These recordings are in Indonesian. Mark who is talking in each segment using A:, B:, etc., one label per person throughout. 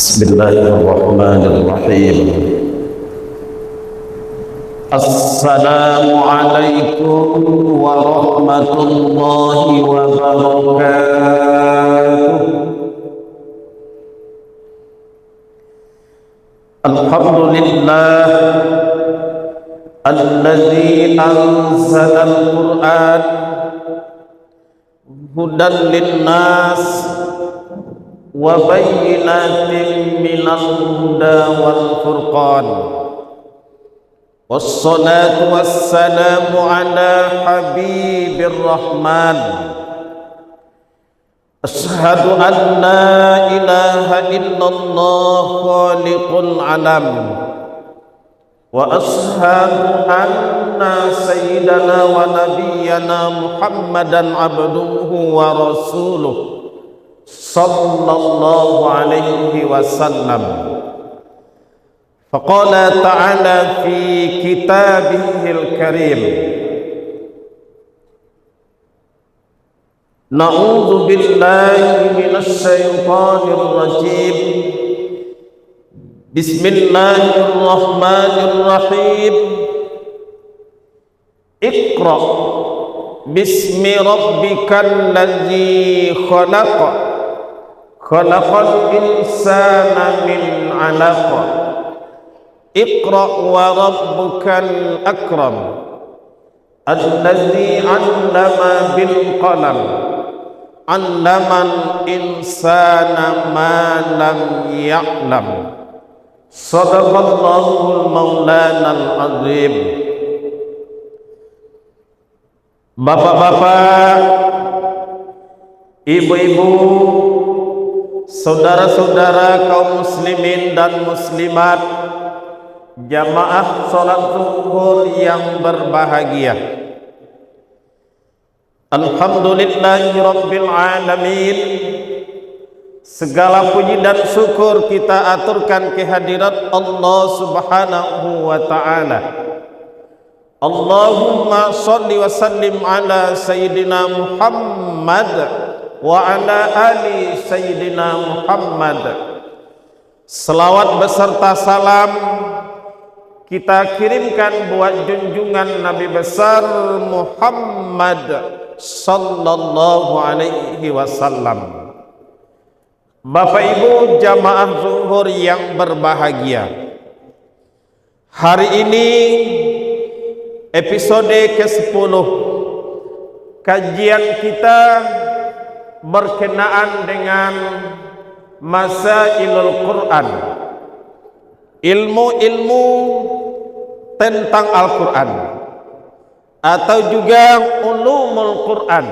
A: بسم الله الرحمن الرحيم. السلام عليكم ورحمة الله وبركاته. الحمد لله الذي أنزل القرآن هدى للناس وبينات من الهدى والفرقان، والصلاة والسلام على حبيب الرحمن. أشهد أن لا إله إلا الله خالق العالم، وأشهد أن سيدنا ونبينا محمدا عبده ورسوله صلى الله عليه وسلم. فقال تعالى في كتابه الكريم: نعوذ بالله من الشيطان الرجيم، بسم الله الرحمن الرحيم. اقرأ باسم ربك الذي خلق، خلق الإنسان من علق. اقرأ وربك الأكرم الذي علم بالقلم، علم الإنسان ما لم يعلم. صدق الله المولانا العظيم. Bapak-bapak, ibu-ibu, saudara-saudara kaum muslimin dan muslimat, jamaah salat zuhur yang berbahagia. Alhamdulillahirabbil alamin. Segala puji dan syukur kita aturkan kehadirat Allah Subhanahu wa taala. Allahumma sholli wa sallim ala sayyidina Muhammad wa ala ali sayyidina Muhammad. Selawat beserta salam kita kirimkan buat junjungan Nabi besar Muhammad sallallahu alaihi wasallam. Bapak Ibu jamaah zuhur yang berbahagia, hari ini episode ke-10 kajian kita berkenaan dengan Masailul Quran, ilmu-ilmu tentang Al-Quran atau juga ulumul Quran,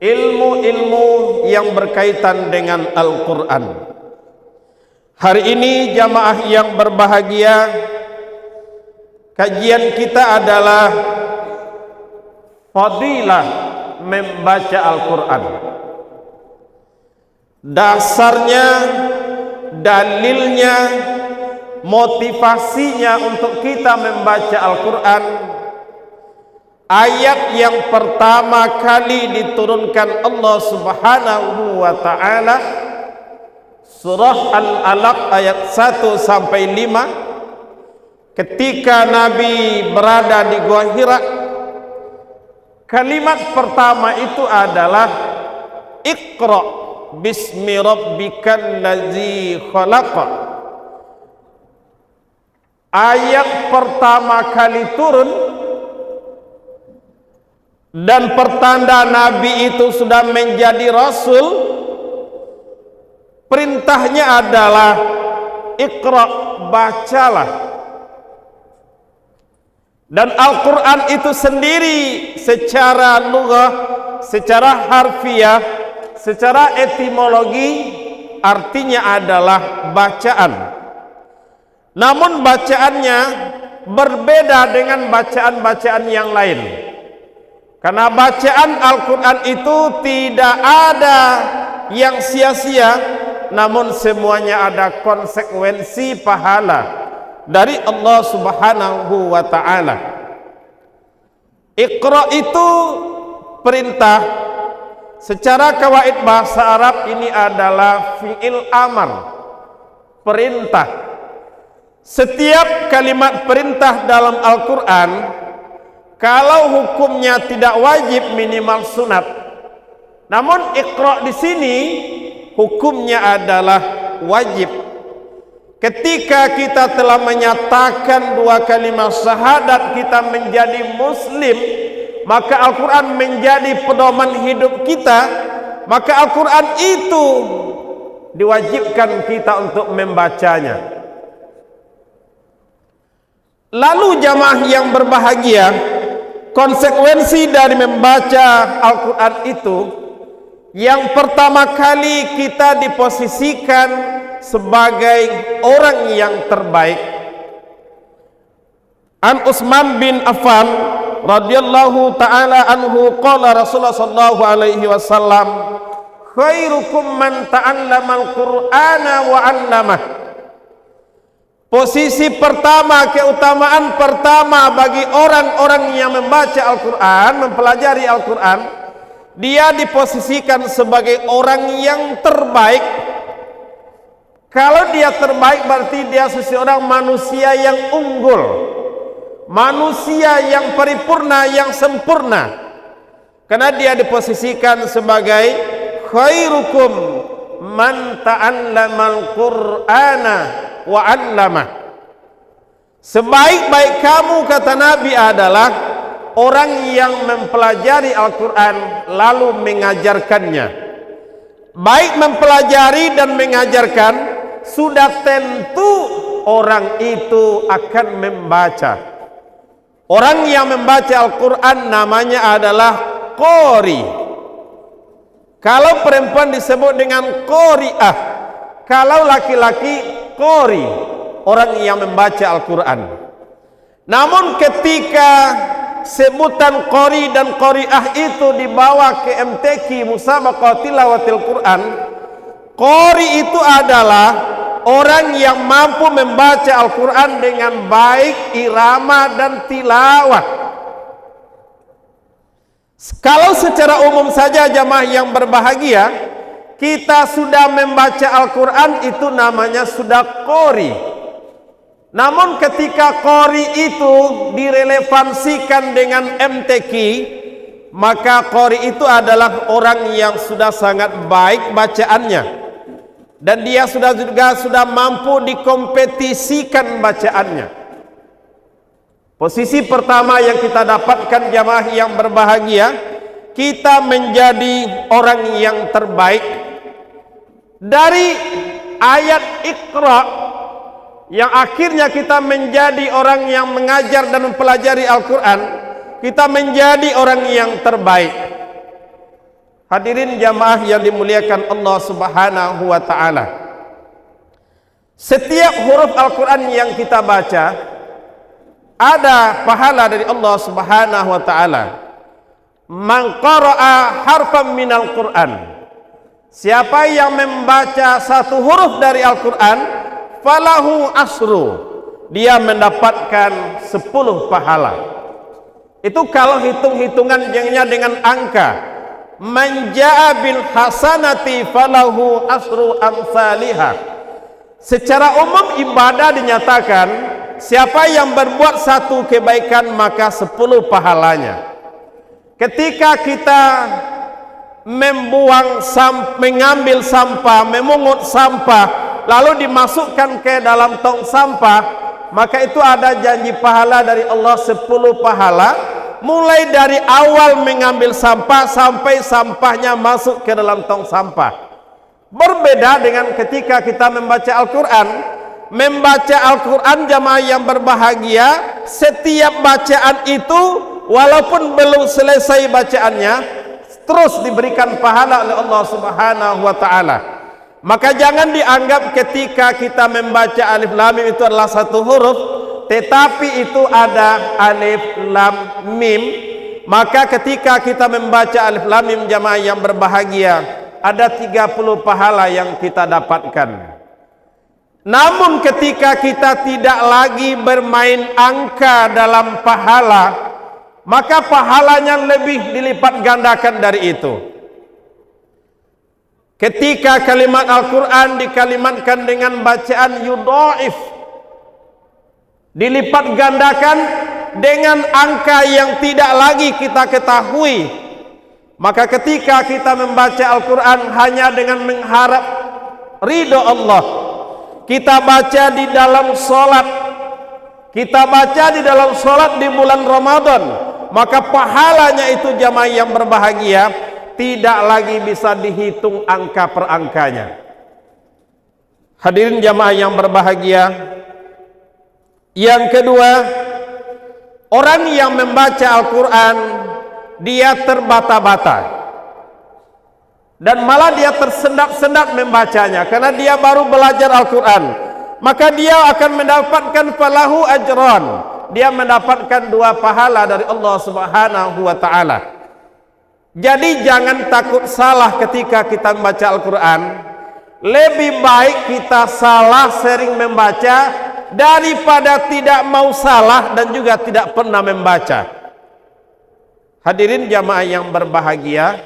A: ilmu-ilmu yang berkaitan dengan Al-Quran. Hari ini jamaah yang berbahagia, kajian kita adalah fadilah membaca Al-Quran. Dasarnya, dalilnya, motivasinya untuk kita membaca Al-Quran, ayat yang pertama kali diturunkan Allah Subhanahu wa ta'ala, surah Al-Alaq ayat 1 sampai 5. Ketika Nabi berada di Gua Hira, kalimat pertama itu adalah Iqra bismi rabbikal ladzi khalaq. Ayat pertama kali turun dan pertanda Nabi itu sudah menjadi Rasul. Perintahnya adalah Iqra, bacalah. Dan Al-Quran itu sendiri secara lughah, secara harfiah, secara etimologi artinya adalah bacaan. Namun bacaannya berbeda dengan bacaan-bacaan yang lain. Karena bacaan Al-Quran itu tidak ada yang sia-sia, namun semuanya ada konsekuensi pahala dari Allah Subhanahu wa ta'ala. Iqra itu perintah. Secara kawaid bahasa Arab ini adalah fi'il amar. perintah. Setiap kalimat perintah dalam Al-Quran, kalau hukumnya tidak wajib, minimal sunat. Namun Iqra di sini hukumnya adalah wajib. Ketika kita telah menyatakan dua kalimat syahadat, kita menjadi muslim, maka Al-Quran menjadi pedoman hidup kita. Maka Al-Quran itu diwajibkan kita untuk membacanya. Lalu jamaah yang berbahagia, konsekuensi dari membaca Al-Quran itu, yang pertama kali kita diposisikan sebagai orang yang terbaik. An Utsman bin Affan radhiyallahu taala anhu qala Rasulullah sallallahu alaihi wasallam, khairukum man ta'allamal Qur'ana wa 'allamah. Posisi pertama, keutamaan pertama bagi orang-orang yang membaca Al-Quran, mempelajari Al-Quran, dia diposisikan sebagai orang yang terbaik. Kalau dia terbaik berarti dia seseorang manusia yang unggul, manusia yang paripurna, yang sempurna. Karena dia diposisikan sebagai khairukum man ta'allamal Qur'ana wa 'allamah. Sebaik-baik kamu, kata Nabi, adalah orang yang mempelajari Al-Quran lalu mengajarkannya. Baik mempelajari dan mengajarkan, sudah tentu orang itu akan membaca. Orang yang membaca Al-Quran namanya adalah qori. Kalau perempuan disebut dengan qori'ah, kalau laki-laki qori, orang yang membaca Al-Quran. Namun ketika sebutan qori dan qori'ah itu dibawa ke MTQ, Musabaqah Tilawatil Quran, qori itu adalah orang yang mampu membaca Al-Quran dengan baik, irama dan tilawah. Kalau secara umum saja jamaah yang berbahagia, kita sudah membaca Al-Quran, itu namanya sudah qori. Namun ketika qori itu direlevansikan dengan MTQ, maka qori itu adalah orang yang sudah sangat baik bacaannya, dan dia sudah mampu dikompetisikan bacaannya. Posisi pertama yang kita dapatkan jamaah yang berbahagia, kita menjadi orang yang terbaik. Dari ayat Iqra yang akhirnya kita menjadi orang yang mengajar dan mempelajari Al-Quran, kita menjadi orang yang terbaik. Hadirin jamaah yang dimuliakan Allah Subhanahu wa ta'ala, setiap huruf Al-Quran yang kita baca ada pahala dari Allah Subhanahu wa ta'ala. Man qara'a harfan minal Qur'an, siapa yang membaca satu huruf dari Al-Quran, falahu asru, dia mendapatkan 10 pahala. Itu kalau hitung-hitungannya dengan angka. Man ja'a bil hasanati falahu asru amsalihah. Secara umum ibadah dinyatakan, siapa yang berbuat satu kebaikan maka 10 pahalanya. Ketika kita mengambil sampah, memungut sampah, lalu dimasukkan ke dalam tong sampah, maka itu ada janji pahala dari Allah 10 pahala, mulai dari awal mengambil sampah sampai sampahnya masuk ke dalam tong sampah. Berbeda dengan ketika kita membaca Al-Quran. Membaca Al-Quran jamaah yang berbahagia, setiap bacaan itu walaupun belum selesai bacaannya, terus diberikan pahala oleh Allah Subhanahu wa ta'ala. Maka jangan dianggap ketika kita membaca alif lam mim itu adalah satu huruf, tetapi itu ada alif lam mim. Maka ketika kita membaca alif lam mim jamaah yang berbahagia, ada 30 pahala yang kita dapatkan. Namun ketika kita tidak lagi bermain angka dalam pahala, maka pahalanya lebih dilipat gandakan dari itu. Ketika kalimat Al-Quran dikalimatkan dengan bacaan yudha'if, dilipat gandakan dengan angka yang tidak lagi kita ketahui, maka ketika kita membaca Al-Quran hanya dengan mengharap ridho Allah, kita baca di dalam sholat, kita baca di dalam sholat di bulan Ramadan, maka pahalanya itu jamaah yang berbahagia tidak lagi bisa dihitung angka per angkanya. Hadirin jamaah yang berbahagia, yang kedua, orang yang membaca Al-Quran dia terbata-bata dan malah dia tersendat-sendat membacanya karena dia baru belajar Al-Quran, maka dia akan mendapatkan falahu ajran, dia mendapatkan 2 pahala dari Allah Subhanahu wa ta'ala. Jadi jangan takut salah ketika kita membaca Al-Quran. Lebih baik kita salah sering membaca daripada tidak mau salah dan juga tidak pernah membaca. Hadirin jamaah yang berbahagia,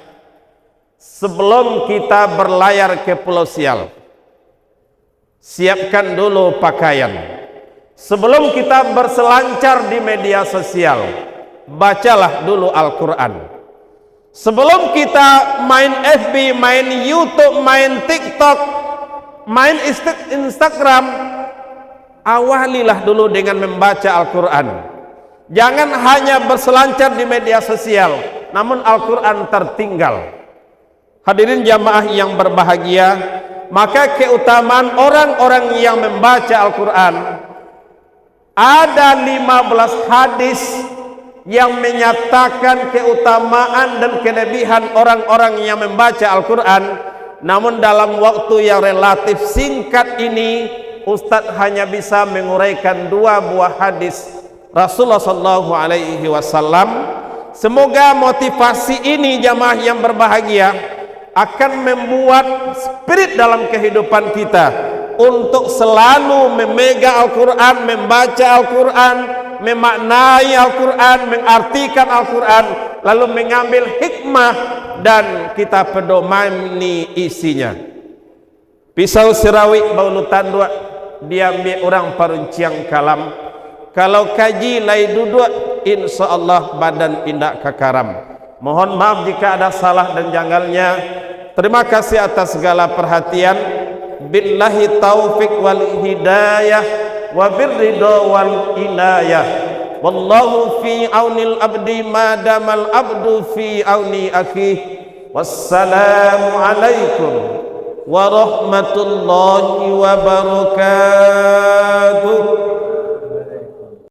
A: sebelum kita berlayar ke Pulau Sial, siapkan dulu pakaian. Sebelum kita berselancar di media sosial, bacalah dulu Al-Quran. Sebelum kita main FB, main YouTube, main TikTok, main Instagram, awalilah dulu dengan membaca Al-Quran. Jangan hanya berselancar di media sosial, namun Al-Quran tertinggal. Hadirin jamaah yang berbahagia, maka keutamaan orang-orang yang membaca Al-Quran, ada 15 hadis yang menyatakan keutamaan dan kelebihan orang-orang yang membaca Al-Quran. Namun dalam waktu yang relatif singkat ini, Ustadz hanya bisa menguraikan 2 buah hadis Rasulullah SAW. Semoga motivasi ini jamaah yang berbahagia akan membuat spirit dalam kehidupan kita untuk selalu memegang Al-Quran, membaca Al-Quran, memaknai Al-Quran, mengartikan Al-Quran, lalu mengambil hikmah dan kita pedomani isinya. Pisau sirawik baulutan 2 diambil orang parunciang kalam, kalau kaji lai duduk insyaallah badan indak kakaram. Mohon maaf jika ada salah dan janggalnya. Terima kasih atas segala perhatian. Billahi taufiq wal hidayah wa birridha wal inayah. Wallahu fi aunil abdi madamal abdu fi auni akhi. Wassalamu alaikum warahmatullahi wabarakatuh.